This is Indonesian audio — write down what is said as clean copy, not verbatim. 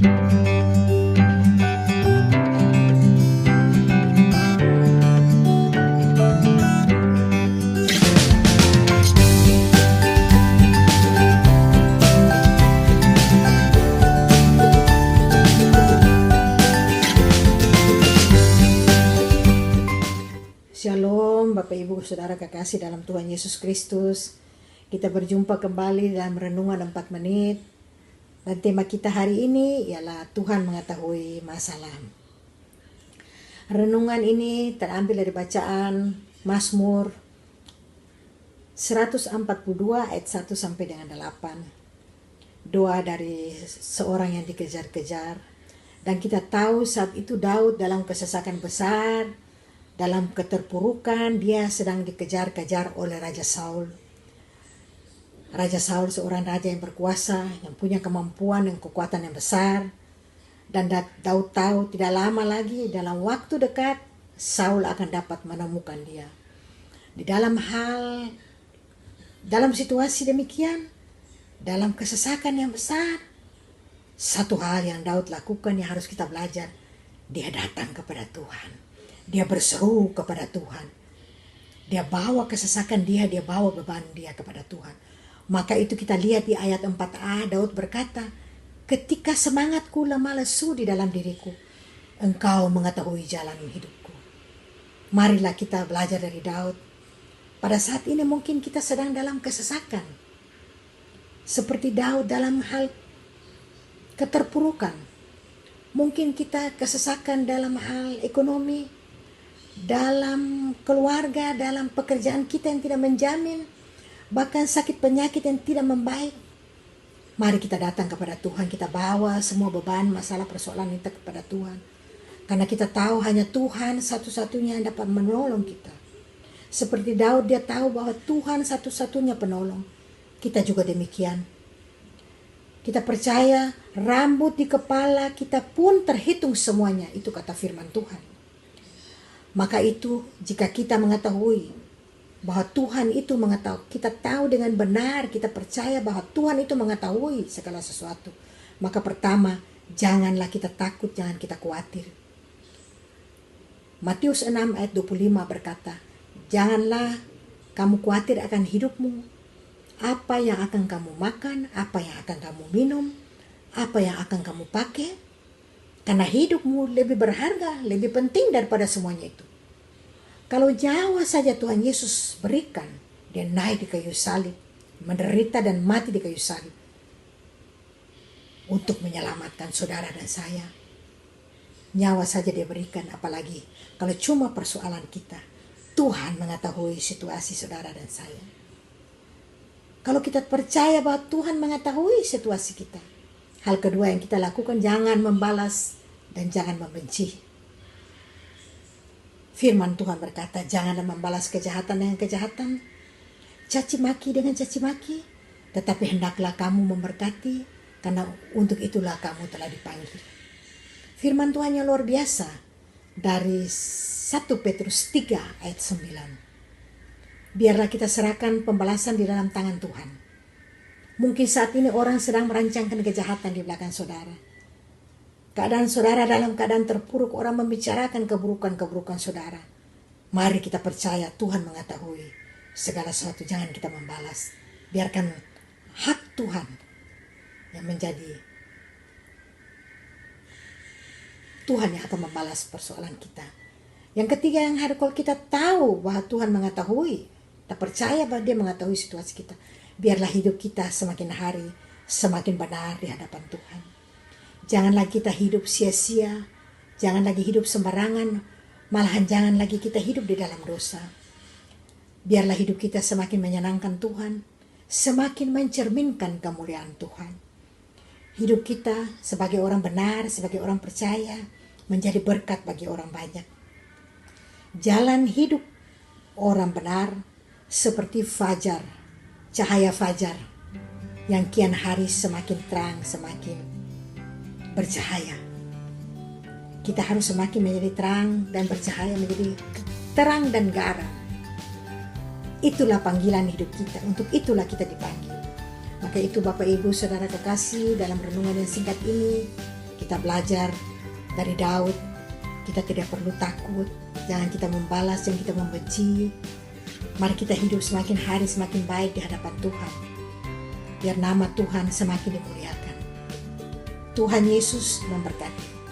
Shalom Bapak Ibu Saudara kekasih dalam Tuhan Yesus Kristus. Kita berjumpa kembali dalam renungan 4 menit. Dan tema kita hari ini ialah Tuhan mengetahui masalah. Renungan ini terambil dari bacaan Mazmur 142 ayat 1 sampai dengan 8. Doa dari seorang yang dikejar-kejar. Dan kita tahu saat itu Daud dalam kesesakan besar, dalam keterpurukan, dia sedang dikejar-kejar oleh Raja Saul. Raja Saul seorang raja yang berkuasa, yang punya kemampuan dan kekuatan yang besar. Dan Daud tahu tidak lama lagi, dalam waktu dekat, Saul akan dapat menemukan dia. Dalam situasi demikian, dalam kesesakan yang besar, satu hal yang Daud lakukan yang harus kita belajar, dia datang kepada Tuhan. Dia berseru kepada Tuhan. Dia bawa kesesakan dia bawa beban dia kepada Tuhan. Maka itu kita lihat di ayat 4a, Daud berkata, ketika semangatku lemah lesu di dalam diriku, Engkau mengetahui jalan hidupku. Marilah kita belajar dari Daud. Pada saat ini mungkin kita sedang dalam kesesakan. Seperti Daud dalam hal keterpurukan. Mungkin kita kesesakan dalam hal ekonomi, dalam keluarga, dalam pekerjaan kita yang tidak menjamin, bahkan sakit penyakit yang tidak membaik. Mari kita datang kepada Tuhan, kita bawa semua beban, masalah, persoalan kita kepada Tuhan. Karena kita tahu hanya Tuhan satu-satunya yang dapat menolong kita. Seperti Daud, dia tahu bahwa Tuhan satu-satunya penolong. Kita juga demikian. Kita percaya rambut di kepala kita pun terhitung semuanya. Itu kata firman Tuhan. Maka itu jika kita mengetahui bahwa Tuhan itu mengetahui, kita tahu dengan benar, kita percaya bahwa Tuhan itu mengetahui segala sesuatu. Maka pertama, janganlah kita takut, jangan kita khawatir. Matius 6 ayat 25 berkata, janganlah kamu khawatir akan hidupmu, apa yang akan kamu makan, apa yang akan kamu minum, apa yang akan kamu pakai. Karena hidupmu lebih berharga, lebih penting daripada semuanya itu. Kalau nyawa saja Tuhan Yesus berikan, dia naik di kayu salib, menderita dan mati di kayu salib, untuk menyelamatkan saudara dan saya. Nyawa saja dia berikan, apalagi kalau cuma persoalan kita. Tuhan mengetahui situasi saudara dan saya. Kalau kita percaya bahwa Tuhan mengetahui situasi kita, hal kedua yang kita lakukan, jangan membalas dan jangan membenci. Firman Tuhan berkata, janganlah membalas kejahatan dengan kejahatan, caci maki dengan caci maki, tetapi hendaklah kamu memberkati, karena untuk itulah kamu telah dipanggil. Firman Tuhan yang luar biasa dari 1 Petrus 3 ayat 9. Biarlah kita serahkan pembalasan di dalam tangan Tuhan. Mungkin saat ini orang sedang merancangkan kejahatan di belakang saudara. Keadaan saudara dalam keadaan terpuruk, orang membicarakan keburukan-keburukan saudara. Mari kita percaya Tuhan mengetahui segala sesuatu, jangan kita membalas. Biarkan hak Tuhan yang menjadi Tuhan yang akan membalas persoalan kita. Yang ketiga yang harus, kalau kita tahu bahwa Tuhan mengetahui, kita percaya bahwa dia mengetahui situasi kita, biarlah hidup kita semakin hari semakin benar di hadapan Tuhan. Jangan lagi kita hidup sia-sia, jangan lagi hidup sembarangan, malahan jangan lagi kita hidup di dalam dosa. Biarlah hidup kita semakin menyenangkan Tuhan, semakin mencerminkan kemuliaan Tuhan. Hidup kita sebagai orang benar, sebagai orang percaya, menjadi berkat bagi orang banyak. Jalan hidup orang benar seperti fajar, cahaya fajar yang kian hari semakin terang, semakin bercahaya. Kita harus semakin menjadi terang dan bercahaya, menjadi terang dan garam. Itulah panggilan hidup kita, untuk itulah kita dipanggil. Maka itu Bapak Ibu Saudara kekasih, dalam renungan yang singkat ini, Kita belajar dari Daud, kita tidak perlu takut, jangan kita membalas, jangan kita membenci. Mari kita hidup semakin hari semakin baik di hadapan Tuhan, biar nama Tuhan semakin dimuliakan. Tuhan Yesus memberkati.